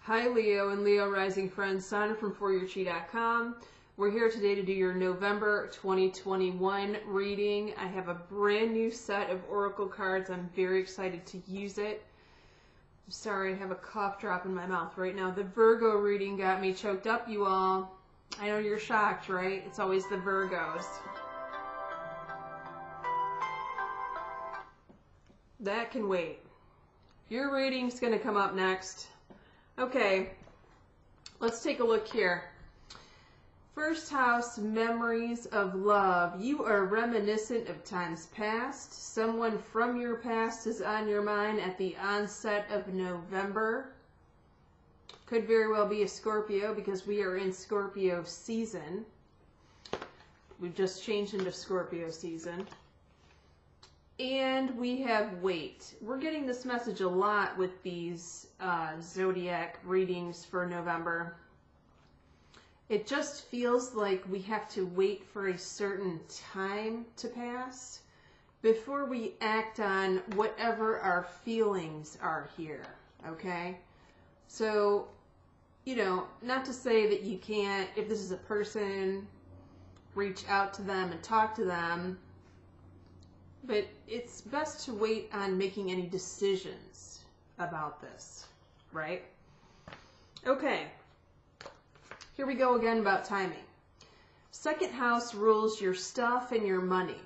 Hi Leo and Leo Rising friends, Sana from foryourchi.com. We're here today to do your November 2021 reading. I have a brand new set of oracle cards. I'm very excited to use it. I'm sorry, I have a cough drop in my mouth right now. The Virgo reading got me choked up, you all. I know you're shocked, right? It's always the Virgos. That can wait. Your reading's going to come up next. Okay, let's take a look here. First house, memories of love. You are reminiscent of times past. Someone from your past is on your mind at the onset of November. Could very well be a Scorpio because we are in Scorpio season. We've just changed into Scorpio season. And we have wait. We're getting this message a lot with these zodiac readings for November. It just feels like we have to wait for a certain time to pass before we act on whatever our feelings are here, okay? So, you know, not to say that you can't, if this is a person, reach out to them and talk to them, but it's best to wait on making any decisions about this, right? Okay, here we go again about timing. Second house rules your stuff and your money.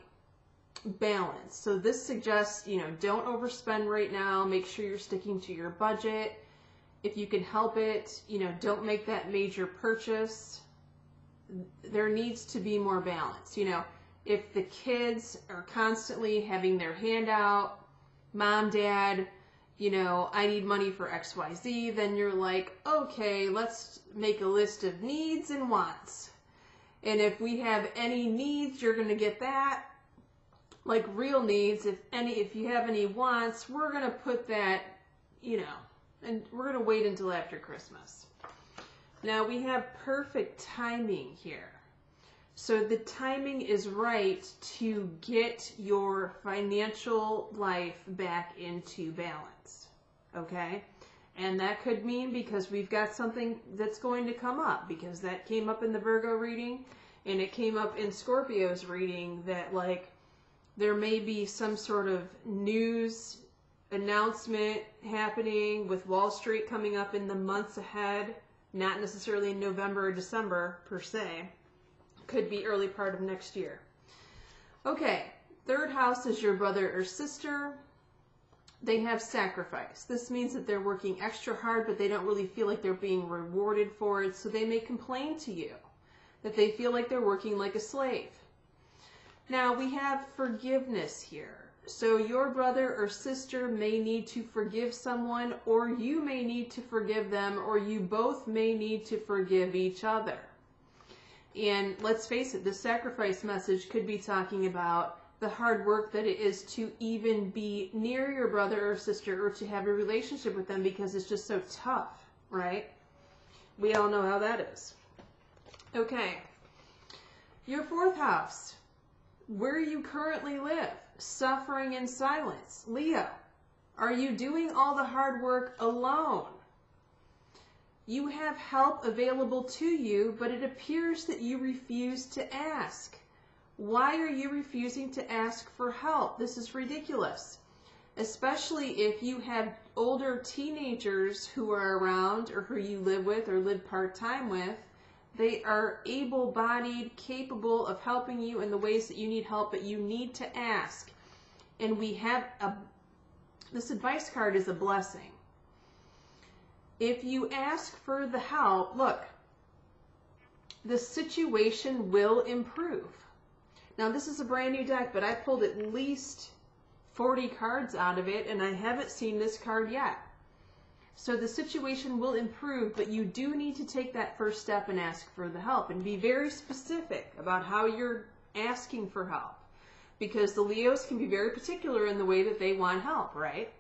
Balance. So this suggests, you know, don't overspend right now. Make sure you're sticking to your budget. If you can help it, you know, don't make that major purchase. There needs to be more balance, you know. If the kids are constantly having their hand out, mom, dad, you know, I need money for XYZ, then you're like, okay, let's make a list of needs and wants. And if we have any needs, you're going to get that, like real needs. If you have any wants, we're going to put that, you know, and we're going to wait until after Christmas. Now we have perfect timing here. So the timing is right to get your financial life back into balance, okay? And that could mean because we've got something that's going to come up, because that came up in the Virgo reading and it came up in Scorpio's reading, that like there may be some sort of news announcement happening with Wall Street coming up in the months ahead, not necessarily in November or December per se. Could be early part of next year. Okay, third house is your brother or sister. They have sacrifice. This means that they're working extra hard, but they don't really feel like they're being rewarded for it, so they may complain to you that they feel like they're working like a slave. Now, we have forgiveness here. So your brother or sister may need to forgive someone, or you may need to forgive them, or you both may need to forgive each other. And let's face it, the sacrifice message could be talking about the hard work that it is to even be near your brother or sister or to have a relationship with them, because it's just so tough, right? We all know how that is. Okay, your fourth house, where you currently live, suffering in silence. Leo, are you doing all the hard work alone? You have help available to you, but it appears that you refuse to ask. Why are you refusing to ask for help? This is ridiculous, especially if you have older teenagers who are around or who you live with or live part-time with. They are able-bodied, capable of helping you in the ways that you need help, but you need to ask. And we have this advice card is a blessing. If you ask for the help, look, the situation will improve. Now, this is a brand new deck, but I pulled at least 40 cards out of it, and I haven't seen this card yet. So the situation will improve, but you do need to take that first step and ask for the help, and be very specific about how you're asking for help, because the Leos can be very particular in the way that they want help, right?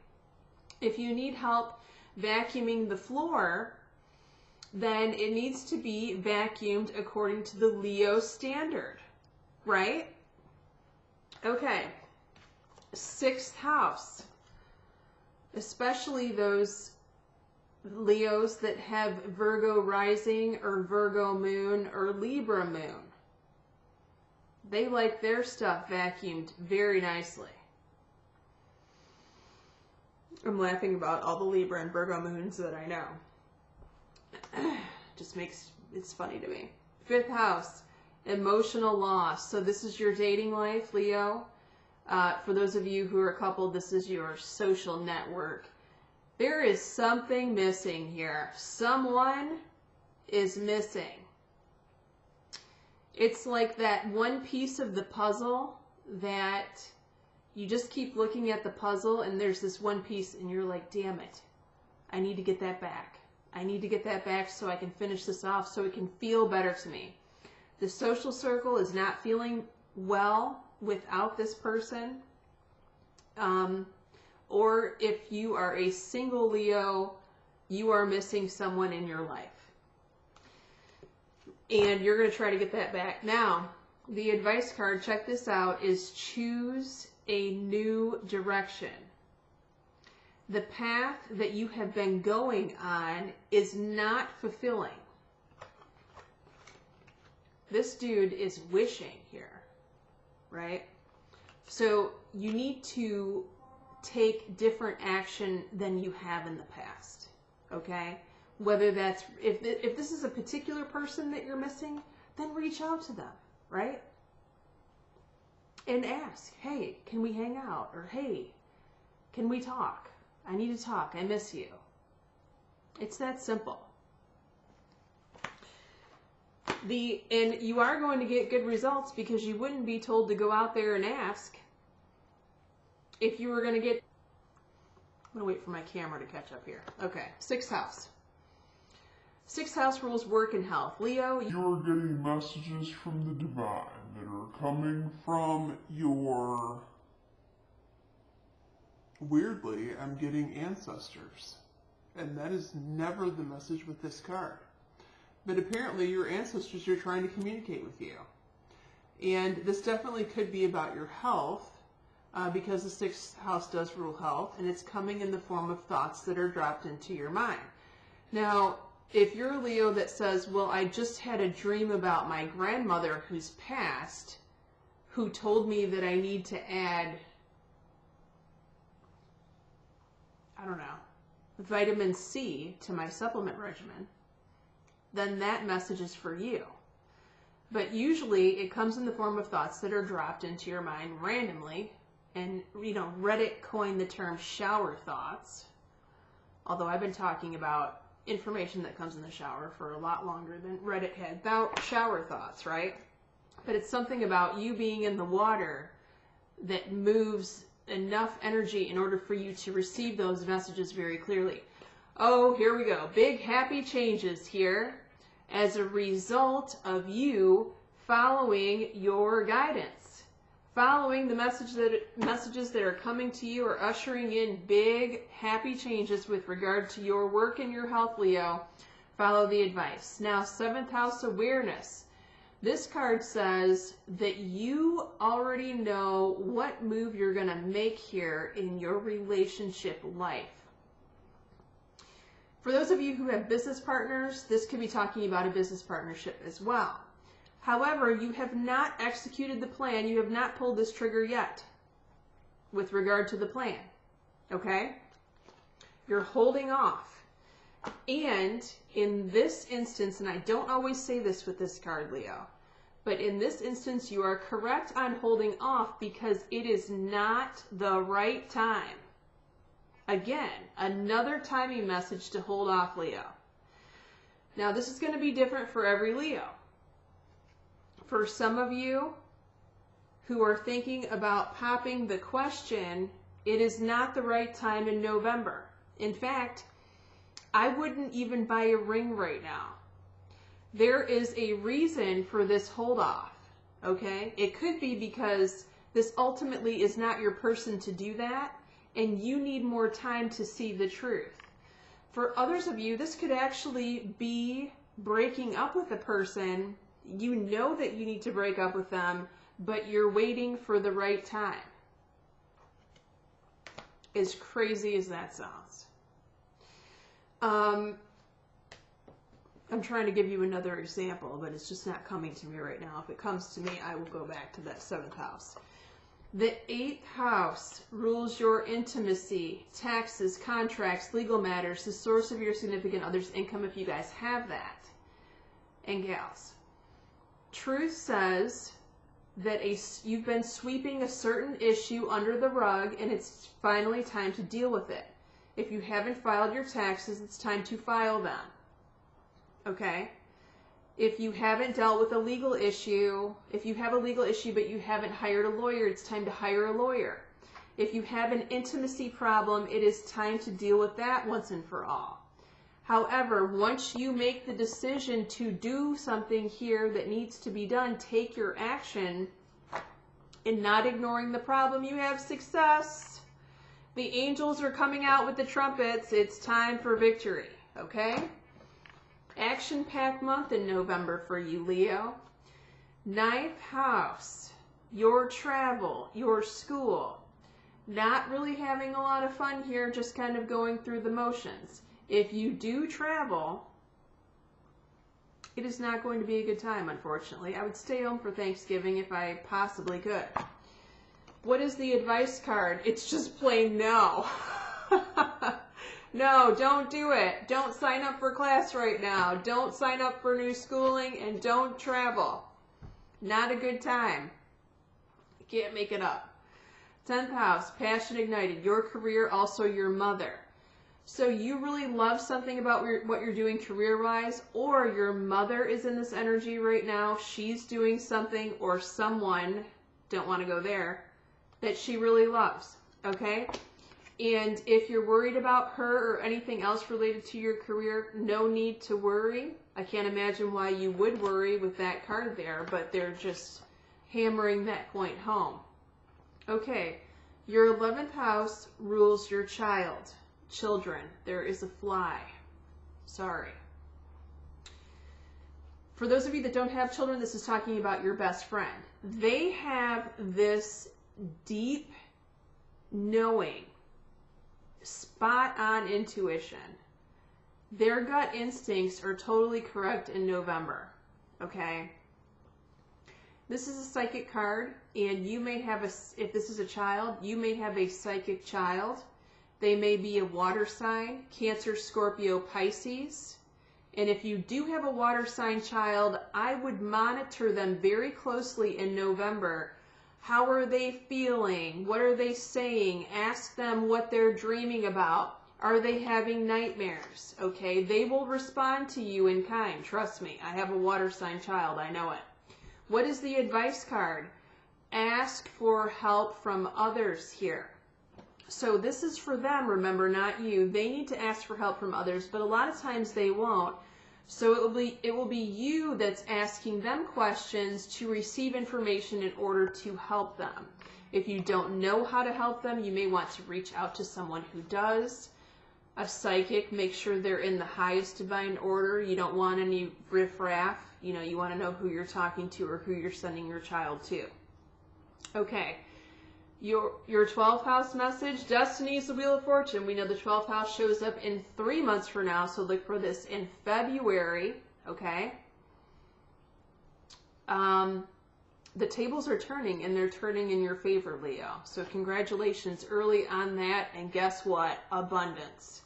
If you need help vacuuming the floor, then it needs to be vacuumed according to the Leo standard, right? Okay, sixth house, especially those Leos that have Virgo rising or Virgo moon or Libra moon. They like their stuff vacuumed very nicely. I'm laughing about all the Libra and Virgo moons that I know. Just makes it's funny to me. 5th house, emotional loss. So this is your dating life, Leo. For those of you who are coupled, this is your social network. There is something missing here. Someone is missing. It's like that one piece of the puzzle that you just keep looking at the puzzle and there's this one piece and you're like, damn it, I need to get that back. I need to get that back so I can finish this off so it can feel better to me. The social circle is not feeling well without this person. Or if you are a single Leo, you are missing someone in your life. And you're going to try to get that back. Now, the advice card, check this out, is choose a new direction. The path that you have been going on is not fulfilling. This dude is wishing here, right? So you need to take different action than you have in the past, okay? Whether that's, if this is a particular person that you're missing, then reach out to them, right? And ask, hey, can we hang out? Or hey, can we talk? I need to talk. I miss you. It's that simple. And you are going to get good results because you wouldn't be told to go out there and ask if you were going to get... I'm going to wait for my camera to catch up here. Okay, 6th house. 6th house rules work and health. Leo, you're getting messages from the divine that are coming from your... Weirdly, I'm getting ancestors. And that is never the message with this card. But apparently your ancestors are trying to communicate with you. And this definitely could be about your health, because the 6th house does rule health, and it's coming in the form of thoughts that are dropped into your mind. Now, if you're a Leo that says, well, I just had a dream about my grandmother who's passed, who told me that I need to add, I don't know, vitamin C to my supplement regimen, then that message is for you. But usually it comes in the form of thoughts that are dropped into your mind randomly. And, you know, Reddit coined the term shower thoughts. Although I've been talking about information that comes in the shower for a lot longer than Reddit had about shower thoughts, right? But it's something about you being in the water that moves enough energy in order for you to receive those messages very clearly. Oh, here we go. Big happy changes here as a result of you following your guidance. Following the messages that are coming to you are ushering in big happy changes with regard to your work and your health, Leo. Follow the advice. Now, 7th house awareness. This card says that you already know what move you're going to make here in your relationship life. For those of you who have business partners, this could be talking about a business partnership as well. However, you have not executed the plan. You have not pulled this trigger yet with regard to the plan. Okay? You're holding off. And in this instance, and I don't always say this with this card, Leo, but in this instance, you are correct on holding off because it is not the right time. Again, another timing message to hold off, Leo. Now, this is going to be different for every Leo. For some of you who are thinking about popping the question, it is not the right time in November. In fact, I wouldn't even buy a ring right now. There is a reason for this hold off, okay? It could be because this ultimately is not your person to do that, and you need more time to see the truth. For others of you, this could actually be breaking up with a person. You know that you need to break up with them, but you're waiting for the right time. As crazy as that sounds. I'm trying to give you another example, but it's just not coming to me right now. If it comes to me, I will go back to that 7th house. The 8th house rules your intimacy, taxes, contracts, legal matters, the source of your significant other's income if you guys have that. And gals, truth says that you've been sweeping a certain issue under the rug and it's finally time to deal with it. If you haven't filed your taxes, it's time to file them. Okay? If you haven't dealt with a legal issue, if you have a legal issue but you haven't hired a lawyer, it's time to hire a lawyer. If you have an intimacy problem, it is time to deal with that once and for all. However, once you make the decision to do something here that needs to be done, take your action in not ignoring the problem. You have success. The angels are coming out with the trumpets. It's time for victory. Okay? Action-packed month in November for you, Leo. 9th house, your travel, your school. Not really having a lot of fun here, just kind of going through the motions. If you do travel, it is not going to be a good time, unfortunately. I would stay home for Thanksgiving if I possibly could. What is the advice card? It's just plain no. No, don't do it. Don't sign up for class right now. Don't sign up for new schooling and don't travel. Not a good time. You can't make it up. 10th house, passion ignited. Your career, also your mother. So you really love something about what you're doing career-wise, or your mother is in this energy right now. She's doing something, or someone, don't want to go there, that she really loves. Okay? And if you're worried about her or anything else related to your career, no need to worry. I can't imagine why you would worry with that card there, but they're just hammering that point home. Okay, your 11th house rules your child. Children, there is a fly. Sorry. For those of you that don't have children, this is talking about your best friend. They have this deep knowing, spot on intuition. Their gut instincts are totally correct in November. Okay? This is a psychic card, and you may have if this is a child, you may have a psychic child. They may be a water sign, Cancer, Scorpio, Pisces. And if you do have a water sign child, I would monitor them very closely in November. How are they feeling? What are they saying? Ask them what they're dreaming about. Are they having nightmares? Okay, they will respond to you in kind. Trust me, I have a water sign child. I know it. What is the advice card? Ask for help from others here. So this is for them, remember, not you. They need to ask for help from others, but a lot of times they won't. So it will be you that's asking them questions to receive information in order to help them. If you don't know how to help them, you may want to reach out to someone who does. A psychic, make sure they're in the highest divine order. You don't want any riffraff. You know, you want to know who you're talking to or who you're sending your child to. Okay. Your 12th house message, Destiny is the Wheel of Fortune. We know the 12th house shows up in 3 months from now, so look for this in February, okay? The tables are turning, and they're turning in your favor, Leo. So congratulations early on that, and guess what? Abundance.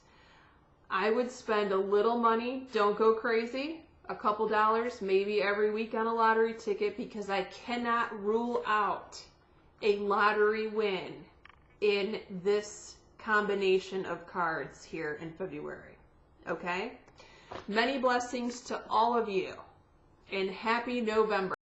I would spend a little money, don't go crazy, a couple dollars, maybe every week on a lottery ticket, because I cannot rule out a lottery win in this combination of cards here in February. Okay? Many blessings to all of you, and happy November.